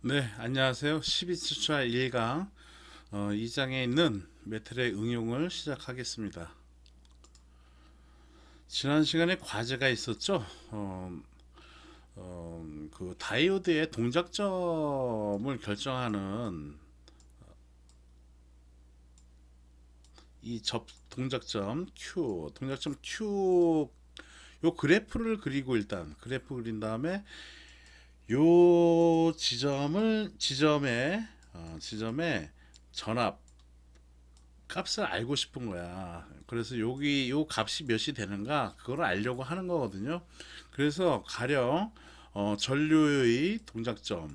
네, 안녕하세요. 12주차 1강 2장에 있는 메텔의 응용을 시작하겠습니다. 지난 시간에 과제가 있었죠. 그 다이오드의 동작점을 결정하는 이 동작점 Q 요 그래프를 그리고 일단 그래프 그린 다음에 요 지점에 전압 값을 알고 싶은 거야. 그래서 여기 요 값이 몇이 되는가 그걸 알려고 하는 거거든요. 그래서 가령 전류의 동작점이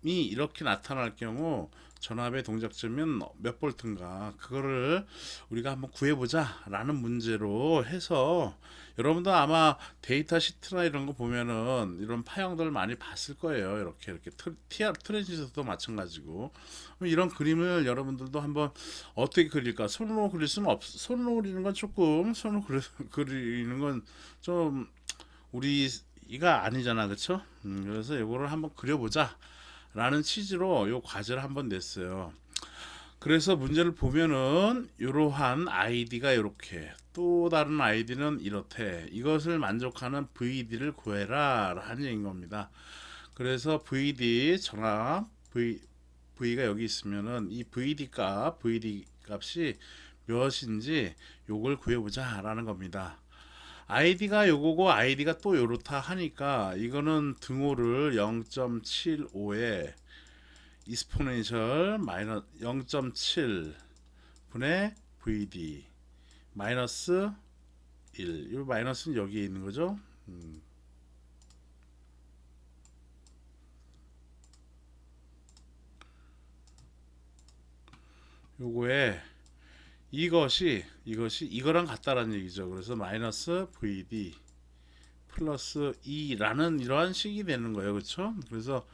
이렇게 나타날 경우 전압의 동작점은 몇 볼트인가 그거를 우리가 한번 구해보자 라는 문제로 해서, 여러분도 아마 데이터 시트나 이런 거 보면은 이런 파형들 많이 봤을 거예요. 이렇게 트랜지스터도 마찬가지고 이런 그림을 여러분들도 한번 어떻게 그릴까, 손으로 그릴 수는 손으로 그리는 건 조금 그리는 건 좀 우리가 아니잖아, 그쵸? 그래서 이거를 한번 그려보자 라는 취지로 요 과제를 한번 냈어요. 그래서 문제를 보면은 이러한 아이디가 이렇게, 또 다른 아이디는 이렇대, 이것을 만족하는 VD를 구해라 하는 얘기인 겁니다. 그래서 VD 전압 V가 여기 있으면은 이 VD 값이 몇인지 요걸 구해보자 라는 겁니다. 아이디가 요거고 아이디가 또 요렇다 하니까 이거는 등호를 0.75에 이스포넨셜 마이너스 0.7 분의 VD 마이너스 1. 이 마이너스는 여기에 있는 거죠. 요거에 이것이 이거랑 같다라는 얘기죠. 그래서 마이너스 VD 플러스 2라는 이러한 식이 되는 거예요. 그렇죠? 그래서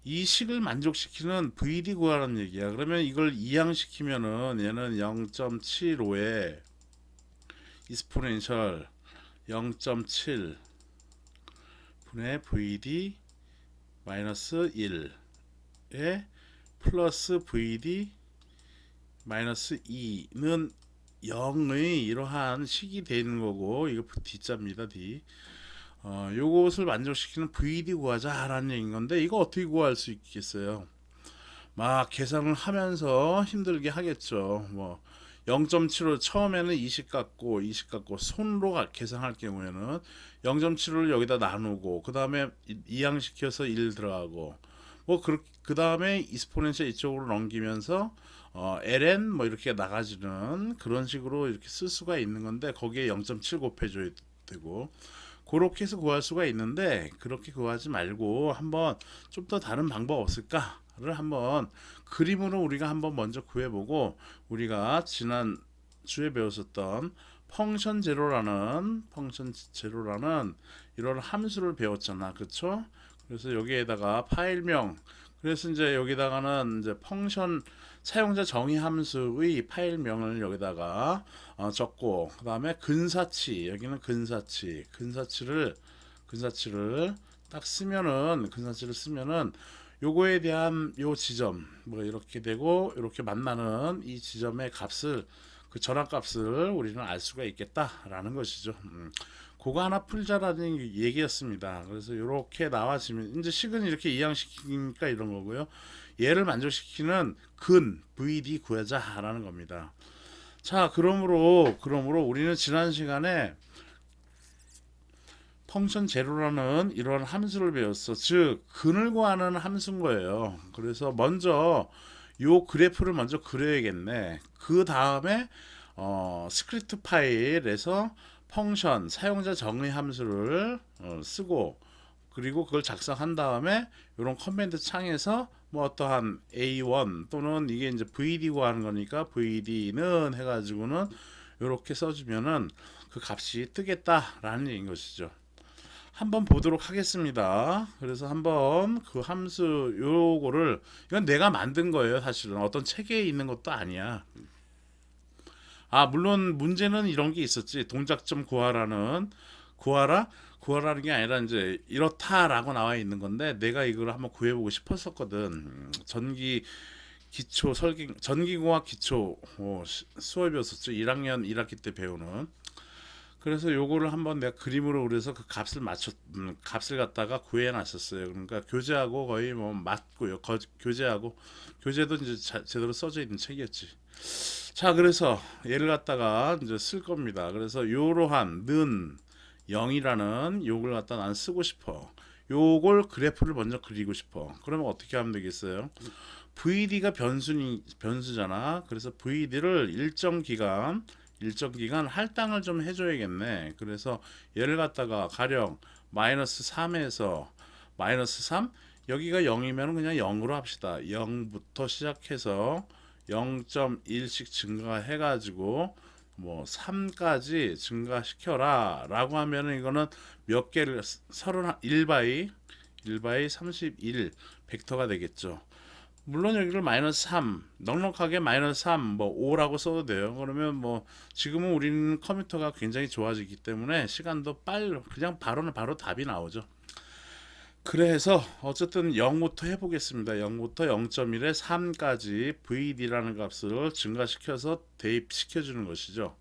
이 식을 만족시키는 VD 구하라는 얘기야. 그러면 이걸 이항시키면은 얘는 0.75에 이스포넨셜 0.7 분의 VD 마이너스 1에 플러스 VD 마이너스 2는 0의 이러한 식이 되는 거고, 이거 D자입니다. D. 요것을 만족시키는 VD 구하자라는 얘기인 건데, 이거 어떻게 구할 수 있겠어요? 막 계산을 하면서 힘들게 하겠죠. 뭐 0.75 처음에는 20 갖고 손으로 계산할 경우에는 0.75를 여기다 나누고 그 다음에 이항시켜서 1 들어가고 그 다음에 이스포넨셜 이쪽으로 넘기면서 ln 뭐 이렇게 나가지는 그런 식으로 이렇게 쓸 수가 있는 건데, 거기에 0.7 곱해줘야 되고 그렇게 해서 구할 수가 있는데, 그렇게 구하지 말고 한번 좀 더 다른 방법 없을까를 한번 그림으로 우리가 한번 먼저 구해보고, 우리가 지난 주에 배웠었던 펑션 제로라는 이런 함수를 배웠잖아, 그쵸? 그래서 여기에다가 파일명, 그래서 이제 여기다가는 이제 펑션 사용자 정의 함수의 파일명을 여기다가 적고, 그 다음에 여기는 근사치를 딱 쓰면은, 근사치를 쓰면은 요거에 대한 요 지점 뭐 이렇게 되고 이렇게 만나는 이 지점의 값을, 그 전압값을 우리는 알 수가 있겠다라는 것이죠. 그거 하나 풀자라는 얘기였습니다. 그래서 이렇게 나와지면 이제 식은 이렇게 이항시키니까 이런 거고요. 얘를 만족시키는 VD 구하자라는 겁니다. 자, 그러므로 우리는 지난 시간에 펑션 제로라는 이런 함수를 배웠어. 즉 근을 구하는 함수인 거예요. 그래서 먼저 요 그래프를 먼저 그려야겠네. 그 다음에 스크립트 파일에서 펑션 사용자 정의 함수를 쓰고, 그리고 그걸 작성한 다음에 이런 커맨드 창에서 뭐 어떠한 A1 또는 이게 이제 VD 구하는 거니까 VD는 해가지고는 이렇게 써주면은 그 값이 뜨겠다라는 얘기인 것이죠. 한번 보도록 하겠습니다. 그래서 한번 그 함수 요거를, 이건 내가 만든 거예요. 사실은 어떤 책에 있는 것도 아니야. 물론 문제는 이런 게 있었지. 동작점 구하라 구하라는 게 아니라 이제 이렇다라고 나와 있는 건데 내가 이걸 한번 구해보고 싶었었거든. 기초 설계 전기공학 기초 수업이었었죠. 1학년 1학기 때 배우는. 그래서 요거를 한번 내가 그림으로 그려서 그 값을 값을 갖다가 구해 놨었어요. 그러니까 교재하고 거의 뭐 맞고요. 교재하고 교재도 이제 제대로 써져 있는 책이었지. 자, 그래서 얘를 갖다가 이제 쓸 겁니다. 그래서 요러한 는 0이라는 요걸 갖다 난 쓰고 싶어. 요걸 그래프를 먼저 그리고 싶어. 그러면 어떻게 하면 되겠어요? VD가 변수잖아. 그래서 VD를 일정 기간 할당을 좀 해줘야겠네. 그래서 얘를 갖다가 가령 마이너스 3에서 마이너스 3 여기가 0이면 그냥 0으로 합시다. 0부터 시작해서 0.1씩 증가해 가지고 뭐 3까지 증가시켜라 라고 하면은 이거는 몇 개를 1바이 31 벡터가 되겠죠. 물론 여기를 마이너스 3 넉넉하게 마이너스 3 뭐 5라고 써도 돼요. 그러면 뭐 지금은 우리는 컴퓨터가 굉장히 좋아지기 때문에 시간도 그냥 바로 답이 나오죠. 그래서 어쨌든 0부터 해보겠습니다. 0부터 0.1에 3까지 VD라는 값을 증가시켜서 대입시켜주는 것이죠.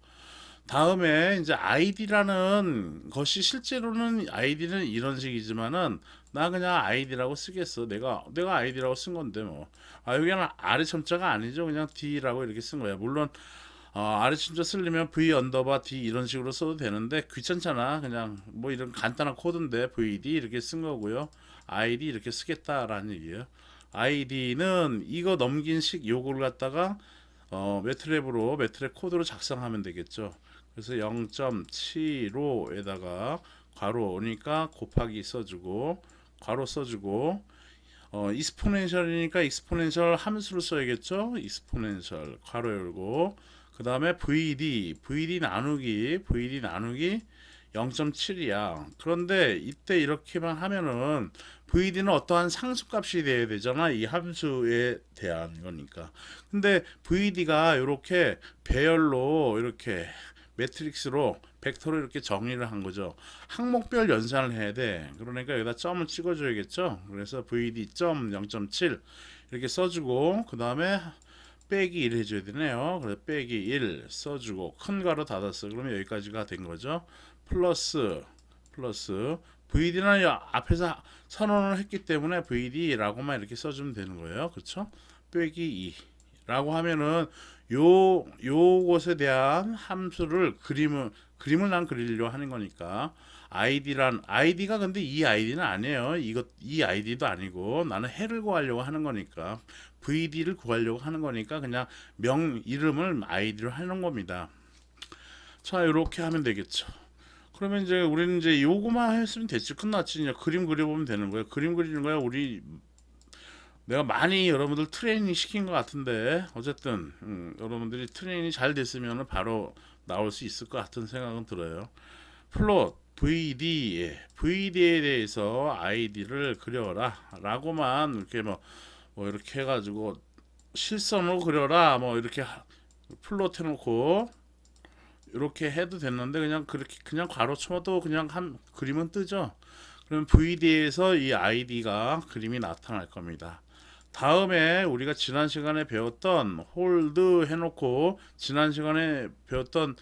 다음에 이제 id라는 것이 실제로는 id는 이런 식이지만은 나 그냥 id라고 쓰겠어. 내가 id라고 쓴 건데 뭐. 여기는 아래 첨자가 아니죠. 그냥 d라고 이렇게 쓴 거야. 물론 아래 첨자 쓰려면 v 언더바 d 이런 식으로 써도 되는데 귀찮잖아. 그냥 뭐 이런 간단한 코드인데 vd 이렇게 쓴 거고요. id 이렇게 쓰겠다라는 얘기예요. id는 이거 넘긴 식 요거를 갖다가 매트랩 코드로 작성하면 되겠죠. 그래서 0.75에다가 괄호 오니까 곱하기 써주고 괄호 써주고 익스포넨셜이니까 익스포넨셜 함수를 써야겠죠. 익스포넨셜 괄호 열고 그 다음에 VD 나누기 0.7이야. 그런데 이때 이렇게만 하면은 VD는 어떠한 상수값이 돼야 되잖아. 이 함수에 대한 거니까. 근데 VD가 이렇게 배열로 이렇게 매트릭스로 벡터로 이렇게 정리를 한 거죠. 항목별 연산을 해야 돼. 그러니까 여기다 점을 찍어줘야겠죠. 그래서 VD 점 0.7 이렇게 써주고 그 다음에 빼기 1 해줘야 되네요. 그래서 빼기 1 써주고 큰 가로 닫았어. 그러면 여기까지가 된 거죠. 플러스 VD는 앞에서 선언을 했기 때문에 VD라고만 이렇게 써주면 되는 거예요. 그렇죠? 빼기 2라고 하면은 요것에 대한 함수를 그림을 난 그리려고 하는 거니까 id가 근데 이 id는 아니에요. 이 id도 아니고 나는 해를 구하려고 하는 거니까 VD를 구하려고 하는 거니까 그냥 이름을 id로 하는 겁니다. 자, 이렇게 하면 되겠죠. 그러면 이제 우리는 이제 요거만 했으면 됐지. 끝났지. 이제 그림 그려보면 되는 거예요. 그림 그리는 거야. 내가 많이 여러분들 트레이닝 시킨 것 같은데 어쨌든 여러분들이 트레이닝이 잘 됐으면 바로 나올 수 있을 것 같은 생각은 들어요. 플롯 VD에 대해서 id를 그려라 라고만 이렇게 뭐 이렇게 해가지고 실선으로 그려라 뭐 이렇게 플롯 해놓고 이렇게 해도 됐는데 그냥 그렇게 그냥 가로 쳐도 그냥 한 그림은 뜨죠. 그러면 VD에서 이 id가 그림이 나타날 겁니다. 다음에 우리가 지난 시간에 배웠던 홀드 해놓고 지난 시간에 배웠던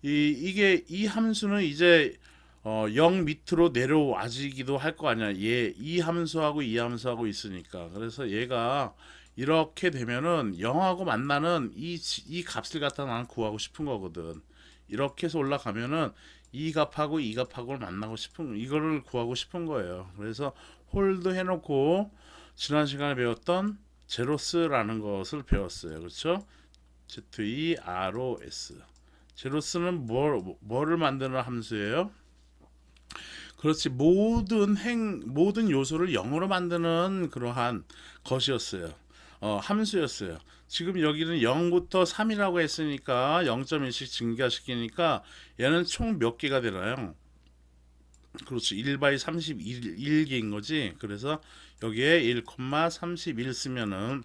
이 함수는 이제 0 밑으로 내려와지기도 할 거 아니야. 이 함수하고 이 함수하고 있으니까. 그래서 얘가 이렇게 되면은 0하고 만나는 이 값을 갖다 나는 구하고 싶은 거거든. 이렇게 해서 올라가면은 이 값하고 이 값하고를 만나고 싶은 이거를 구하고 싶은 거예요. 그래서 홀드 해놓고 지난 시간에 배웠던 제로스라는 것을 배웠어요. 그렇죠? zeros. 제로스는 뭐를 만드는 함수예요? 그렇지. 모든 요소를 0으로 만드는 그러한 것이었어요. 함수였어요. 지금 여기는 0부터 3이라고 했으니까 0.1씩 증가시키니까 얘는 총 몇 개가 되나요? 그렇지. 1바이 31개인 거지. 그래서 여기에 1,31 쓰면은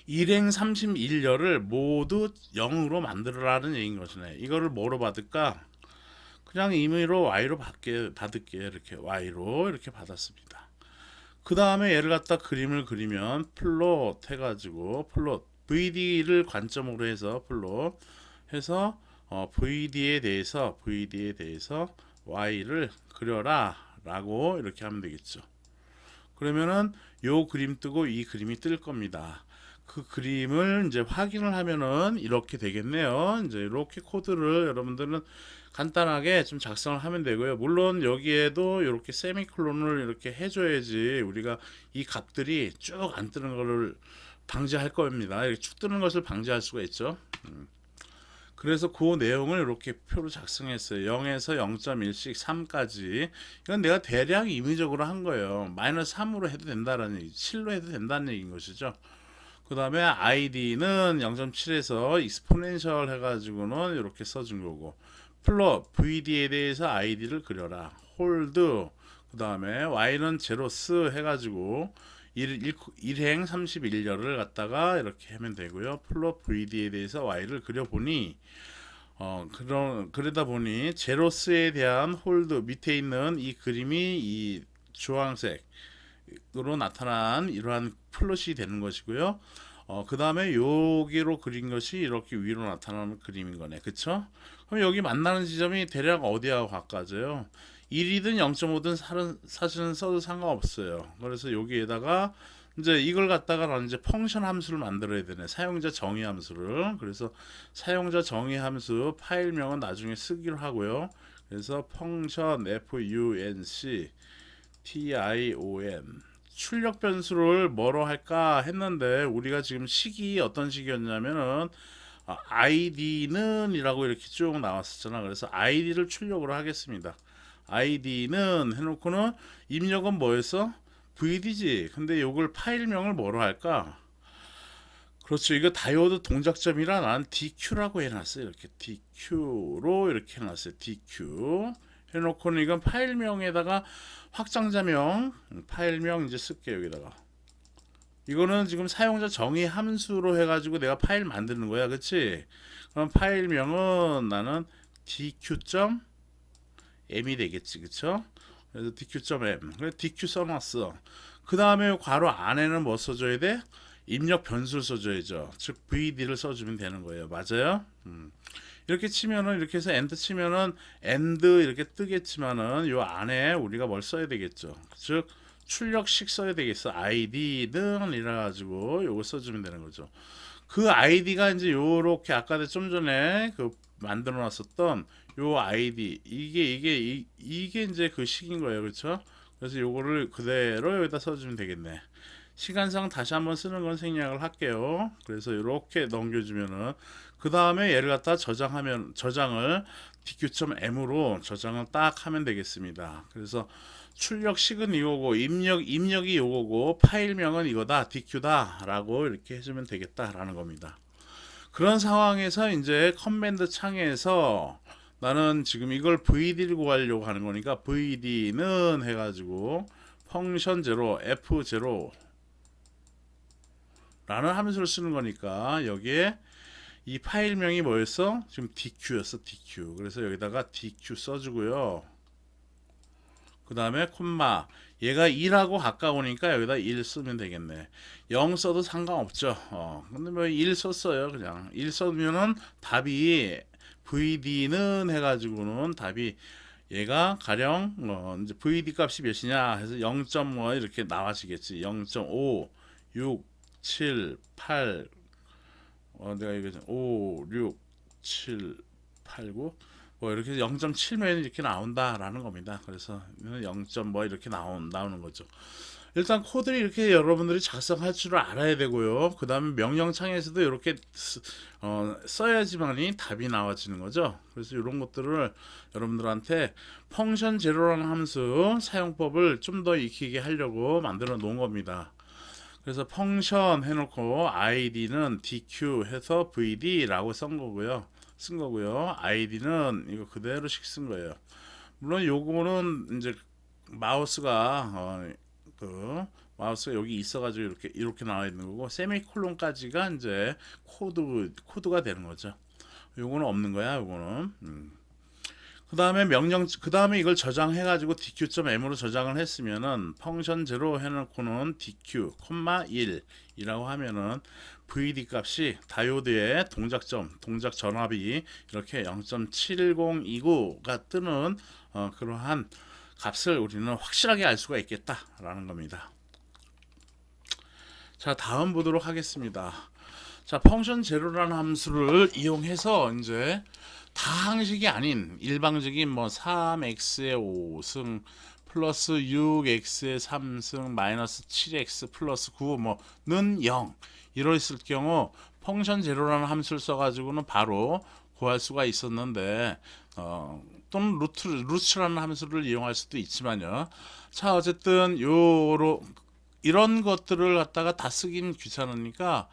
일행 31열을 모두 0으로 만들어라는 얘기인 것이네. 이거를 뭐로 받을까? 그냥 임의로 y로 받을게 이렇게 y로 이렇게 받았습니다. 그 다음에 얘를 갖다 그림을 그리면 플롯 해가지고 플롯 VD를 관점으로 해서 플롯 해서 VD에 대해서 y를 그려라 라고 이렇게 하면 되겠죠. 그러면은 요 그림 뜨고 이 그림이 뜰 겁니다. 그 그림을 이제 확인을 하면은 이렇게 되겠네요. 이제 이렇게 코드를 여러분들은 간단하게 좀 작성을 하면 되고요. 물론 여기에도 이렇게 세미콜론을 이렇게 해줘야지 우리가 이 값들이 쭉 안 뜨는 거를 방지할 겁니다. 이렇게 쭉 뜨는 것을 방지할 수가 있죠. 그래서 그 내용을 이렇게 표로 작성했어요. 0에서 0.1씩 3까지. 이건 내가 대략 임의적으로 한 거예요. 마이너스 3으로 해도 된다라는 얘기, 7로 해도 된다는 얘기인 것이죠. 그 다음에 id는 0.7에서 exponential 해가지고는 이렇게 써준 거고, 플롯 VD에 대해서 id를 그려라. hold 그 다음에 y는 제로스 해가지고 1행 31열을 갖다가 이렇게 하면 되고요. 플롯 VD에 대해서 y를 그려보니 그러다 보니 제로스에 대한 홀드 밑에 있는 이 그림이 이 주황색으로 나타난 이러한 플롯이 되는 것이고요. 그 다음에 여기로 그린 것이 이렇게 위로 나타나는 그림인 거네. 그쵸? 그럼 여기 만나는 지점이 대략 어디하고 가까워져요? 1이든 0.5든 사실은 써도 상관없어요. 그래서 여기에다가 이제 이걸 갖다가 이제 펑션 함수를 만들어야 되네. 사용자 정의 함수를. 그래서 사용자 정의 함수 파일명은 나중에 쓰기로 하고요. 그래서 펑션 func tion 출력 변수를 뭐로 할까 했는데 우리가 지금 식이 어떤 식이었냐면은 id는 이라고 이렇게 쭉 나왔었잖아. 그래서 id를 출력으로 하겠습니다. id는 해놓고는 입력은 뭐였어? VD지. 근데 요걸 파일명을 뭐로 할까? 그렇죠. 이거 다이오드 동작점이라 난 DQ라고 해놨어요. 이렇게 DQ로 이렇게 해놨어요. DQ 해놓고는 이건 파일명에다가 확장자명 파일명 이제 쓸게요. 여기다가 이거는 지금 사용자 정의 함수로 해가지고 내가 파일 만드는 거야. 그치? 그럼 파일명은 나는 dq.m이 되겠지. 그쵸? 그래서 dq.m 그래 dq 써놨어. 그 다음에 괄호 안에는 뭐 써줘야 돼? 입력 변수를 써줘야죠. 즉 VD를 써주면 되는 거예요. 맞아요? 이렇게 치면은 이렇게 해서 엔드 치면은 엔드 이렇게 뜨겠지만은 요 안에 우리가 뭘 써야 되겠죠. 즉 출력식 써야 되겠어. id는 이래 가지고 요거 써주면 되는 거죠. 그 id가 이제 요렇게 아까 좀 전에 그 만들어 놨었던 요 id 이게 이제 그 식인 거예요. 그렇죠? 그래서 요거를 그대로 여기다 써주면 되겠네. 시간상 다시 한번 쓰는 건 생략을 할게요. 그래서 이렇게 넘겨주면은 그 다음에 얘를 갖다 저장을 dq.m으로 저장을 딱 하면 되겠습니다. 그래서 출력식은 이거고 입력이 이거고 파일명은 이거다 dq다 라고 이렇게 해주면 되겠다라는 겁니다. 그런 상황에서 이제 커맨드 창에서 나는 지금 이걸 VD를 구하려고 하는 거니까 VD는 해가지고 펑션 제로 f0 라는 함수를 쓰는 거니까 여기에 이 파일명이 뭐였어? 지금 DQ였어. DQ. 그래서 여기다가 DQ 써주고요. 그 다음에 콤마 얘가 2라고 가까우니까 여기다 1 쓰면 되겠네. 0 써도 상관없죠. 근데 뭐 1 썼어요. 그냥 1 써면은 답이 VD는 해가지고는 답이 얘가 가령 이제 VD 값이 몇이냐 해서 0. 뭐 이렇게 나와지겠지. 0.5 6 7 8 내가 이거 5 6 7 8 9 뭐 이렇게 0.7면 이렇게 나온다라는 겁니다. 그래서 0. 뭐 이렇게 나오는 거죠. 일단 코드를 이렇게 여러분들이 작성할 줄 알아야 되고요. 그 다음에 명령창에서도 이렇게 써야지만이 답이 나와지는 거죠. 그래서 이런 것들을 여러분들한테 펑션 제로라는 함수 사용법을 좀 더 익히게 하려고 만들어 놓은 겁니다. 그래서 펑션 해놓고 id는 dq 해서 vd라고 쓴 거고요. id는 이거 그대로씩 쓴 거예요. 물론 요거는 이제 마우스가 마우스가 여기 있어가지고 이렇게 나와 있는 거고 세미콜론까지가 이제 코드가 되는 거죠. 요거는 없는 거야. 요거는 그 다음에 이걸 저장해가지고 dq.m으로 저장을 했으면은 펑션 제로 해놓고는 dq, 1이라고 하면은 VD 값이 다이오드의 동작 전압이 이렇게 0.71029가 뜨는 그러한 값을 우리는 확실하게 알 수가 있겠다라는 겁니다. 자, 다음 보도록 하겠습니다. 자, 펑션 제로라는 함수를 이용해서 이제 다항식이 아닌 일방적인 뭐 3x의 5승 플러스 6x의 3승 마이너스 7x 플러스 9 뭐는 0 이랬을 경우 펑션 제로라는 함수를 써가지고는 바로 구할 수가 있었는데 또는 루트라는 함수를 이용할 수도 있지만요. 자, 어쨌든 이런 것들을 갖다가 다 쓰긴 귀찮으니까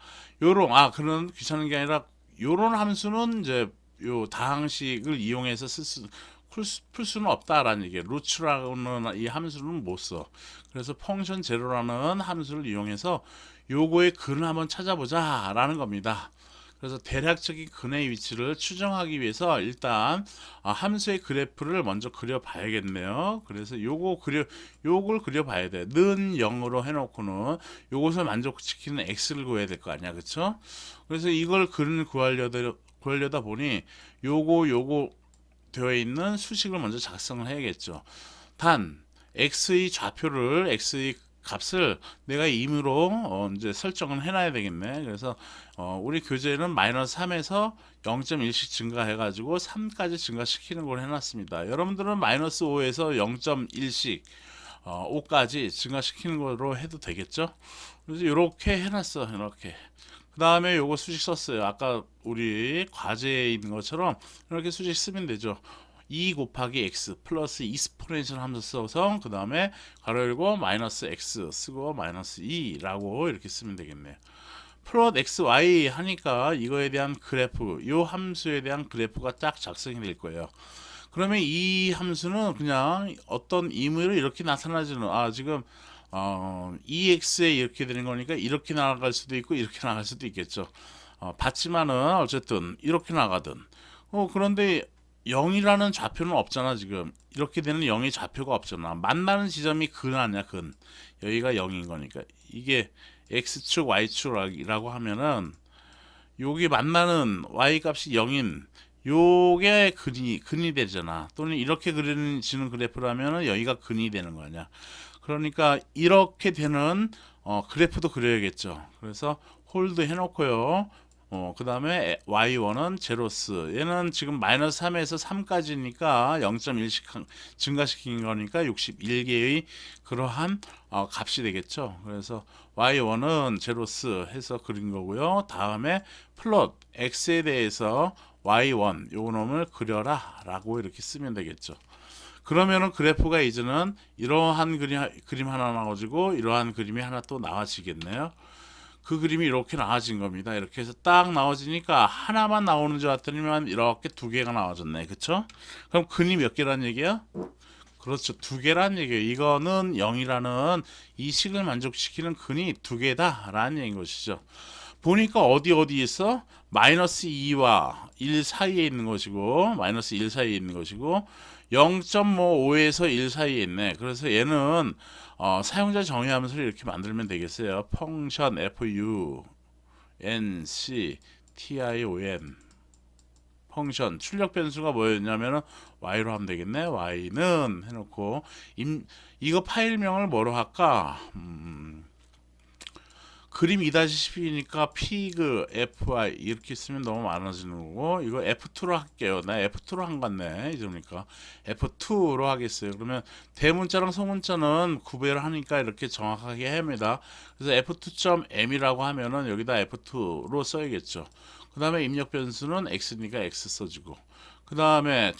그런 귀찮은 게 아니라 요런 함수는 이제 요 다항식을 이용해서 풀 수는 없다라는 얘기예요. 루츠라는 이 함수는 못 써. 그래서 펑션 제로라는 함수를 이용해서 요거의 근을 한번 찾아보자라는 겁니다. 그래서 대략적인 근의 위치를 추정하기 위해서 일단 함수의 그래프를 먼저 그려봐야겠네요. 그래서 요걸 그려봐야 돼. 는 0으로 해놓고는 요것을 만족시키는 x를 구해야 될 거 아니야, 그렇죠? 그래서 이걸 근을 구하려다 보니 요거 되어 있는 수식을 먼저 작성을 해야겠죠. 단 x의 값을 내가 임의로 이제 설정을 해놔야 되겠네. 그래서 우리 교재는 마이너스 3에서 0.1씩 증가해가지고 3까지 증가시키는 걸 해놨습니다. 여러분들은 마이너스 5에서 0.1씩 5까지 증가시키는 거로 해도 되겠죠. 그래서 이렇게 해놨어. 이렇게. 그 다음에 요거 수식 썼어요. 아까 우리 과제에 있는 것처럼 이렇게 수식 쓰면 되죠. 2 곱하기 x 플러스 이스포넨셜 함수 써서 그 다음에 가로 열고 마이너스 x 쓰고 마이너스 2라고 이렇게 쓰면 되겠네요. 플롯 xy 하니까 이거에 대한 그래프, 요 함수에 대한 그래프가 딱 작성이 될 거예요. 그러면 이 함수는 그냥 어떤 임의로 이렇게 나타나지는 지금 EX에 이렇게 되는 거니까 이렇게 나갈 수도 있고 이렇게 나갈 수도 있겠죠. 봤지만은 어쨌든 이렇게 나가든 그런데 0이라는 좌표는 없잖아. 지금 이렇게 되는 0의 좌표가 없잖아. 만나는 지점이 근 아니야, 근. 여기가 0인 거니까 이게 x축 y축이라고 하면은 여기 만나는 y 값이 0인 요게 근이 되잖아. 또는 이렇게 그려지는 그래프라면은 여기가 근이 되는 거 아니야. 그러니까 이렇게 되는 그래프도 그려야겠죠. 그래서 홀드 해놓고요. 그 다음에 y1은 제로스. 얘는 지금 마이너스 3에서 3까지니까 0.1씩 증가시킨 거니까 61개의 그러한 값이 되겠죠. 그래서 y1은 제로스 해서 그린 거고요. 다음에 플롯 x에 대해서 y1 요 놈을 그려라 라고 이렇게 쓰면 되겠죠. 그러면은 그래프가 이제는 이러한 그림 하나 나와지고 이러한 그림이 하나 또 나와지겠네요. 그 그림이 이렇게 나와진 겁니다. 이렇게 해서 딱 나와지니까 하나만 나오는 줄 알았더니만 이렇게 두 개가 나와졌네. 그쵸? 그럼 근이 몇 개란 얘기야? 그렇죠. 두 개란 얘기예요. 이거는 0이라는 이 식을 만족시키는 근이 두 개다라는 얘기인 것이죠. 보니까 어디 있어? 마이너스 2와 1 사이에 있는 것이고 마이너스 1 사이에 있는 것이고 0.5에서 1 사이에 있네. 그래서 얘는 사용자 정의 함수를 이렇게 만들면 되겠어요. 펑션 func tion 펑션 출력 변수가 뭐였냐면은 y로 하면 되겠네. y는 해놓고 이거 파일명을 뭐로 할까? 그림 2-10이니까 피그 fy 이렇게 쓰면 너무 많아지는 거고 이거 f2로 할게요. 나 f2로 한 것 같네. 이러니까 f2로 하겠어요. 그러면 대문자랑 소문자는 구별을 하니까 이렇게 정확하게 합니다. 그래서 f2.m이라고 하면은 여기다 f2로 써야겠죠. 그 다음에 입력 변수는 x니까 x 써주고 그 다음에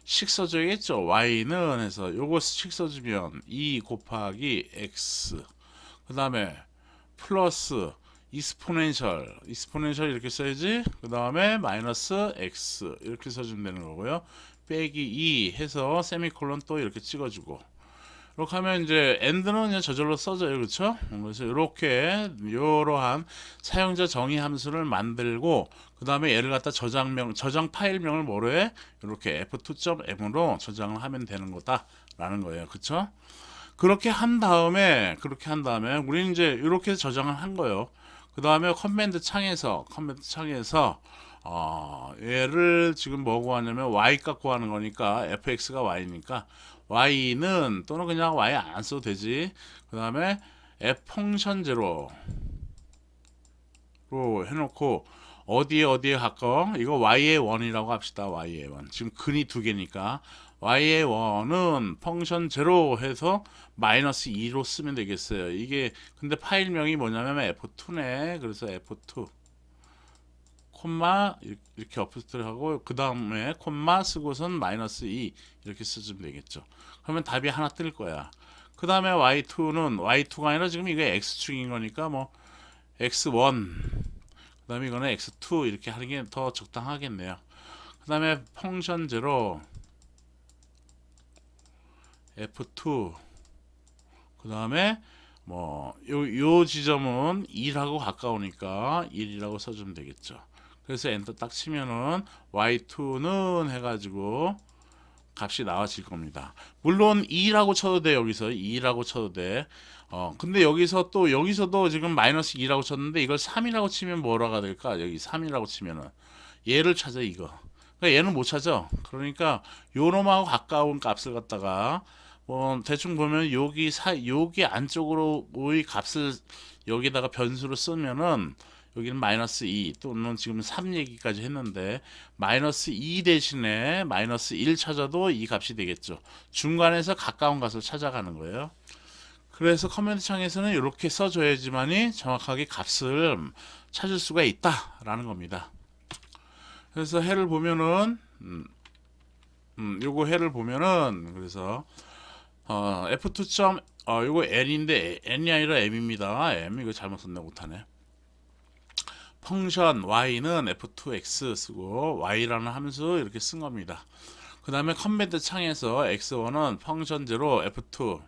식 써줘야겠죠. y는 해서 요거 식 써주면 2 곱하기 x 그 다음에 플러스 이스포넨셜 이렇게 써야지. 그 다음에 마이너스 x 이렇게 써주면 되는 거고요. 빼기 2 해서 세미콜론 또 이렇게 찍어주고 이렇게 하면 이제 end는 그냥 저절로 써져요. 그렇죠? 그래서 이렇게 이러한 사용자 정의 함수를 만들고 그 다음에 얘를 갖다 저장 파일명을 뭐로 해? 이렇게 f2.m으로 저장을 하면 되는 거다라는 거예요. 그렇죠? 그렇게 한 다음에 우리는 이제 이렇게 저장을 한 거예요. 그 다음에 커맨드 창에서 얘를 지금 뭐고 하냐면 y 갖고 하는 거니까 fx가 y니까 y는 또는 그냥 y 안 써도 되지. 그 다음에 f 펑션 제로로 해놓고 어디에 가까워? 이거 y의 원이라고 합시다. y의 원. 지금 근이 두 개니까 y의 원은 펑션 제로 해서 마이너스 2로 쓰면 되겠어요. 이게 근데 파일명이 뭐냐면 f2네. 그래서 f2 콤마 이렇게 어플스를 하고 그 다음에 콤마 쓰고선 마이너스 2 이렇게 쓰면 되겠죠. 그러면 답이 하나 뜰 거야. 그 다음에 y2가 아니라 지금 이게 x축인 거니까 뭐 x1 그 다음에 이거는 x2 이렇게 하는 게 더 적당하겠네요. 그 다음에 펑션 제로 f2 그 다음에 뭐 요 지점은 1하고 가까우니까 1이라고 써주면 되겠죠. 그래서 엔터 딱 치면은 y2는 해가지고 값이 나와질 겁니다. 물론 2라고 쳐도 돼. 여기서 2라고 쳐도 돼. 근데 여기서도 지금 마이너스 2라고 쳤는데 이걸 3이라고 치면 뭐라가 될까? 여기 3이라고 치면은 얘를 찾아 이거. 그러니까 얘는 못 찾아. 그러니까 요놈하고 가까운 값을 갖다가 대충 보면 여기 안쪽으로 이 값을 여기다가 변수로 쓰면은 여기는 마이너스 2 또는 지금 3 얘기까지 했는데 마이너스 2 대신에 마이너스 1 찾아도 이 값이 되겠죠. 중간에서 가까운 값을 찾아가는 거예요. 그래서 커맨드 창에서는 이렇게 써줘야지만이 정확하게 값을 찾을 수가 있다라는 겁니다. 그래서 해를 보면은 요거 해를 보면은 그래서 f2. 요거 n인데 n이 아니라 m입니다. m 이거 잘못 썼네. 못하네. 펑션 y는 f2x 쓰고 y라는 함수 이렇게 쓴 겁니다. 그 다음에 커맨드 창에서 x1은 펑션 제로 f2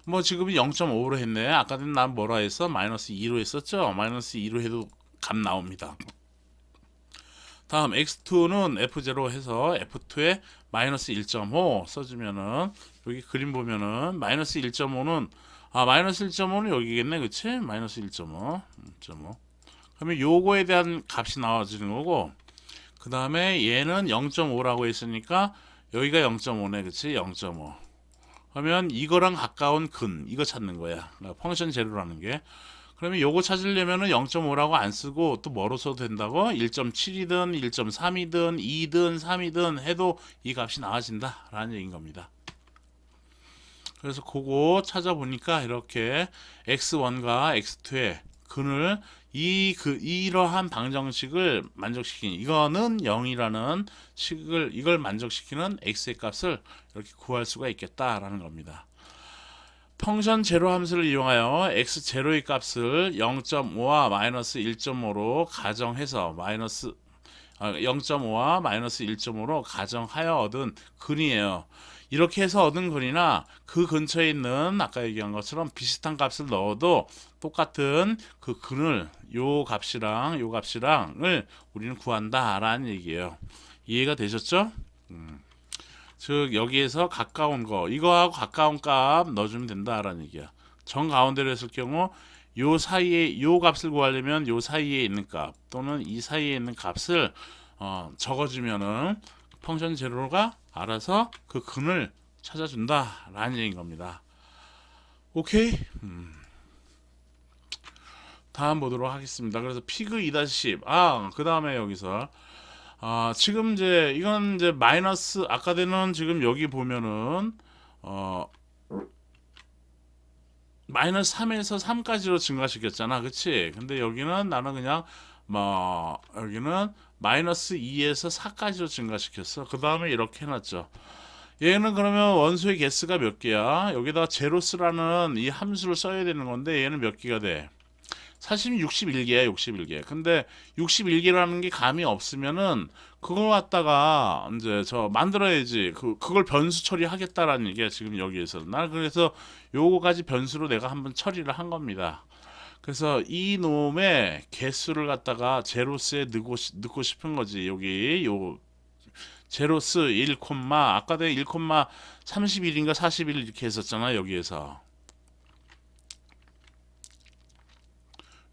뭐 지금은 0.5로 했네. 아까 전에 난 뭐라 했어? 마이너스 2로 했었죠. 마이너스 2로 해도 값 나옵니다. 다음 x2는 f0 해서 f2에 마이너스 1.5 써주면은 여기 그림 보면은 마이너스 1.5는 마이너스 1.5는 여기겠네. 그치? 마이너스 1.5 그러면 요거에 대한 값이 나와지는 거고 그 다음에 얘는 0.5라고 했으니까 여기가 0.5네. 그치? 0.5 그러면 이거랑 가까운 근 이거 찾는 거야. 그러니까 펑션 제로라는 게. 그러면 요거 찾으려면은 0.5라고 안 쓰고 또 뭐로 써도 된다고? 1.7이든 1.3이든 2든 3이든 해도 이 값이 나와진다 라는 얘기인 겁니다. 그래서 그거 찾아보니까 이렇게 x1과 x2의 근을 이러한 방정식을 만족시키는 이거는 0이라는 식을 이걸 만족시키는 x의 값을 이렇게 구할 수가 있겠다라는 겁니다. 펑션 제로 함수를 이용하여 x0의 값을 0.5와 마이너스 1.5로 가정해서 0.5와 마이너스 1.5로 가정하여 얻은 근이에요. 이렇게 해서 얻은 근이나 그 근처에 있는 아까 얘기한 것처럼 비슷한 값을 넣어도 똑같은 그 근을 요 값이랑을 우리는 구한다라는 얘기예요. 이해가 되셨죠? 즉 여기에서 가까운 거 이거하고 가까운 값 넣어주면 된다라는 얘기야. 정 가운데로 했을 경우 요 사이에 요 값을 구하려면 요 사이에 있는 값 또는 이 사이에 있는 값을 적어주면은 펑션 제로가 알아서 그 근을 찾아준다라는 얘기인 겁니다. 오케이? 다음 보도록 하겠습니다. 그래서 피그 2-10 그 다음에 여기서 지금 이건 마이너스 아까 되는 지금 여기 보면은 마이너스 3에서 3까지로 증가시켰잖아. 그치? 근데 여기는 나는 그냥 여기는 마이너스 2에서 4까지로 증가시켰어. 그 다음에 이렇게 해놨죠. 얘는 그러면 원소의 개수가 몇 개야? 여기다 제로스라는 이 함수를 써야 되는 건데 얘는 몇 개가 돼? 사실은 61개야, 61개. 근데 61개라는 게 감이 없으면은 그걸 갖다가 이제 저 만들어야지. 그걸 변수 처리하겠다라는 얘기야, 지금 여기에서. 나 그래서 요거까지 변수로 내가 한번 처리를 한 겁니다. 그래서 이 놈의 개수를 갖다가 제로스에 넣고 싶은 거지. 여기 요 제로스 1, 아까 내가 1, 31인가 41 이렇게 했었잖아, 여기에서.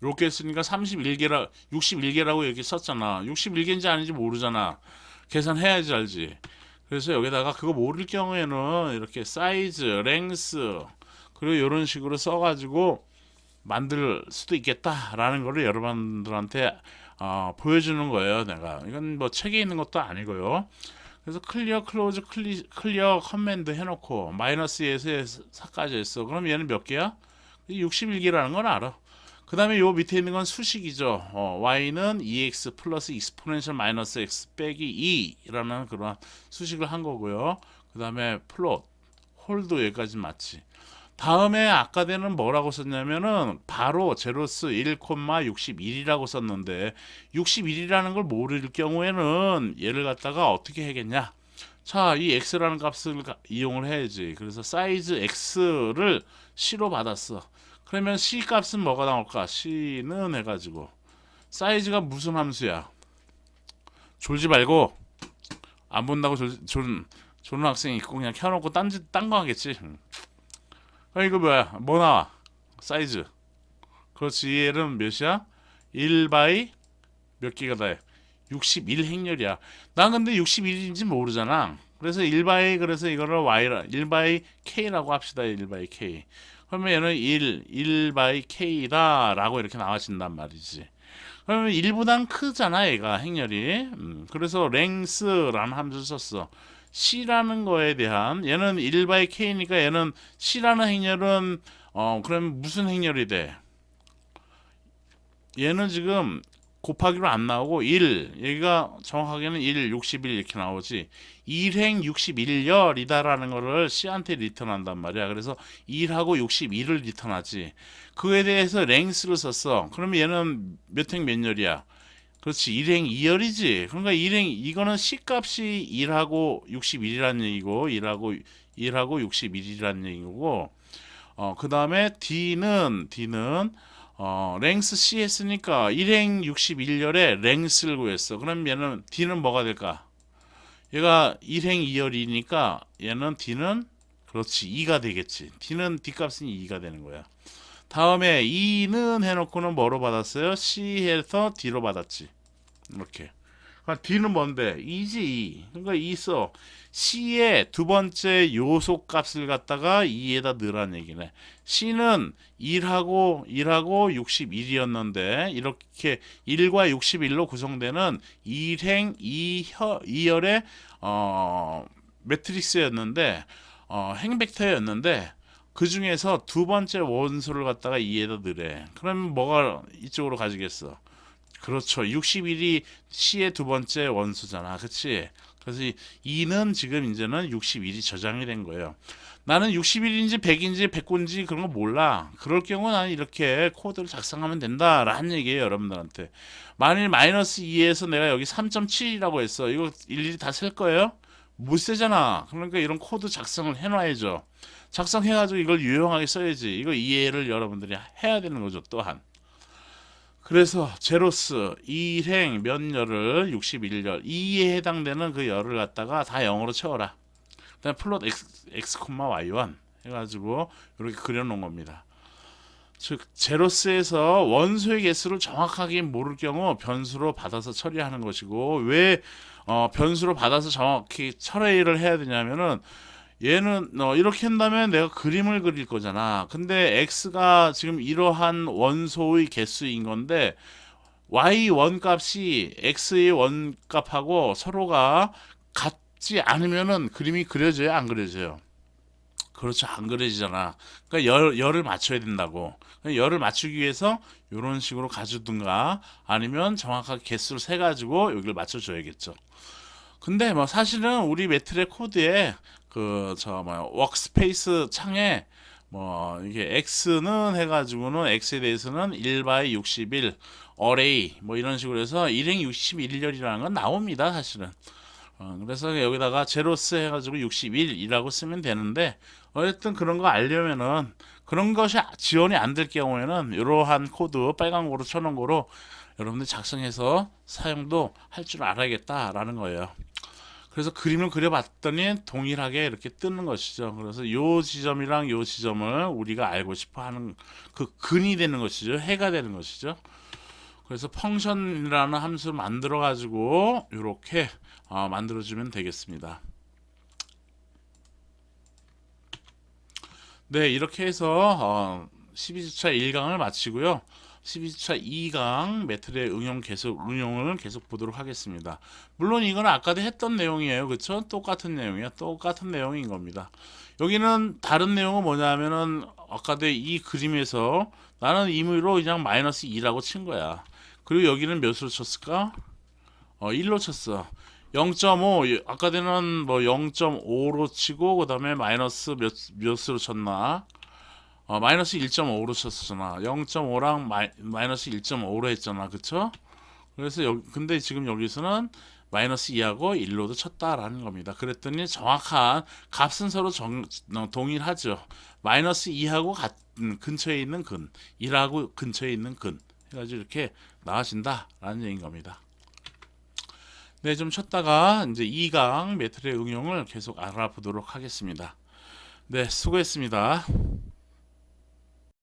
이렇게 했으니까 61개라고 여기 썼잖아. 61개인지 아닌지 모르잖아. 계산해야지 알지. 그래서 여기다가 그거 모를 경우에는 이렇게 사이즈, 랭스, 그리고 이런 식으로 써가지고 만들 수도 있겠다라는 거를 여러분들한테 보여주는 거예요. 내가 이건 뭐 책에 있는 것도 아니고요. 그래서 클리어, 클로즈, 클리어 커맨드 해놓고 마이너스 2에서 4까지 했어. 그럼 얘는 몇 개야? 61개라는 건 알아. 그 다음에 요 밑에 있는 건 수식이죠. y는 2x 플러스 익스포넨셜 마이너스 x 빼기 2라는 그런 수식을 한 거고요. 그 다음에 플롯, 홀도 여기까지 맞지. 다음에 아까 되는 뭐라고 썼냐면은 바로 제로스 1,61이라고 썼는데 61이라는 걸 모를 경우에는 얘를 갖다가 어떻게 하겠냐. 자, 이 x라는 값을 이용을 해야지. 그래서 사이즈 x를 c로 받았어. 그러면 c 값은 뭐가 나올까? c는 해가지고 사이즈가 무슨 함수야? 졸지 말고 안 본다고 조는 학생이 있고 그냥 켜놓고 딴 거 하겠지. 이거 뭐야? 뭐 나와? 사이즈. 그렇지. 얘는 몇이야? 1 바이 몇 개가 다 해? 61 행렬이야. 난 근데 61인지 모르잖아. 그래서 1 바이 그래서 이거를 y라 1 바이 k라고 합시다. 1 바이 k. 그러면 얘는 1 바이 k다 라고 이렇게 나와진단 말이지. 그러면 1보단 크잖아 얘가 행렬이. 그래서 랭스라는 함수를 썼어. c라는 거에 대한 얘는 1 바이 k니까 얘는 c라는 행렬은 그럼 무슨 행렬이 돼? 얘는 지금 곱하기로 안 나오고 1 여기가 정확하게는 1, 61 이렇게 나오지 1행 61열이다라는 거를 C한테 리턴한단 말이야. 그래서 1하고 61을 리턴하지. 그에 대해서 랭스를 썼어. 그러면 얘는 몇 행 몇 열이야? 그렇지 1행 2열이지. 그러니까 1행 이거는 C값이 1하고 61이라는 얘기고 1하고 61이라는 얘기고 그 다음에 D는 랭스 C 했으니까 1행 61열에 랭스를 구했어. 그럼 얘는 D는 뭐가 될까? 얘가 1행 2열이니까 얘는 D는 그렇지 2가 되겠지. D는 D값은 2가 되는 거야. 다음에 2는 해놓고는 뭐로 받았어요? C에서 D로 받았지. 이렇게. 그러니까 D는 뭔데? 2지 2. 그러니까 2 써. C의 두 번째 요소 값을 갖다가 2에다 넣으라는 얘기네. C는 1하고 61이었는데 이렇게 1과 61로 구성되는 1행 2열의 매트릭스였는데 행벡터였는데 그 중에서 두 번째 원소를 갖다가 2에다 넣으래. 그러면 뭐가 이쪽으로 가지겠어? 그렇죠. 61이 C의 두 번째 원소잖아. 그치? 그래서 2는 지금 이제는 61이 저장이 된 거예요. 나는 61인지 100인지 109인지 그런 거 몰라. 그럴 경우 나는 이렇게 코드를 작성하면 된다라는 얘기예요, 여러분들한테. 만일 마이너스 2에서 내가 여기 3.7이라고 했어. 이거 일일이 다 쓸 거예요? 못 쓰잖아. 그러니까 이런 코드 작성을 해놔야죠. 작성해가지고 이걸 유용하게 써야지. 이거 이해를 여러분들이 해야 되는 거죠, 또한. 그래서 제로스 2행 몇 열을 61열 2에 해당되는 그 열을 갖다가 다 0으로 채워라. 그다음에 플롯 x, y1 해가지고 이렇게 그려놓은 겁니다. 즉 제로스에서 원소의 개수를 정확하게 모를 경우 변수로 받아서 처리하는 것이고 왜 변수로 받아서 정확히 처리를 해야 되냐면은 얘는 이렇게 한다면 내가 그림을 그릴 거잖아. 근데 x가 지금 이러한 원소의 개수인 건데 y 원값이 x의 원값하고 서로가 같지 않으면은 그림이 그려져요, 안 그려져요? 그렇죠, 안 그려지잖아. 그러니까 열을 맞춰야 된다고. 그러니까 열을 맞추기 위해서 이런 식으로 가져둔가 아니면 정확하게 개수를 세 가지고 여기를 맞춰줘야겠죠. 근데 뭐 사실은 우리 매트의 코드에 워크스페이스 창에 뭐 이게 x는 해가지고는 x에 대해서는 1바이 61 어레이 뭐 이런 식으로 해서 일행 61일이라는 건 나옵니다 사실은. 그래서 여기다가 제로스 해가지고 61이라고 쓰면 되는데 어쨌든 그런 거 알려면은 그런 것이 지원이 안 될 경우에는 이러한 코드 빨간 거로 쳐놓은 거로 여러분들 작성해서 사용도 할 줄 알아야겠다라는 거예요. 그래서 그림을 그려봤더니 동일하게 이렇게 뜨는 것이죠. 그래서 요 지점이랑 요 지점을 우리가 알고 싶어 하는 그 근이 되는 것이죠. 해가 되는 것이죠. 그래서 펑션이라는 함수를 만들어 가지고 이렇게 만들어 주면 되겠습니다. 네, 이렇게 해서 12주차 1강을 마치고요. 12주차 2강 매트의 응용을 계속 보도록 하겠습니다. 물론 이건 아까도 했던 내용이에요. 그렇죠? 똑같은 내용이에요. 똑같은 내용인 겁니다. 여기는 다른 내용은 뭐냐면은 아까도 이 그림에서 나는 임의로 그냥 마이너스 2라고 친 거야. 그리고 여기는 몇으로 쳤을까? 1로 쳤어. 0.5 아까 전에는 뭐 0.5로 치고 그다음에 마이너스 몇으로 쳤나? 마이너스 1.5로 쳤었잖아. 0.5랑 마이너스 1.5로 했잖아. 그쵸? 그래서 근데 지금 여기서는 마이너스 2하고 1로도 쳤다라는 겁니다. 그랬더니 정확한 값은 서로 동일하죠. 마이너스 2하고 근처에 있는 근, 1하고 근처에 있는 근 해가지고 이렇게 나와진다라는 얘기인 겁니다. 네, 좀 쳤다가 이제 2강 매트의 응용을 계속 알아보도록 하겠습니다. 네, 수고했습니다.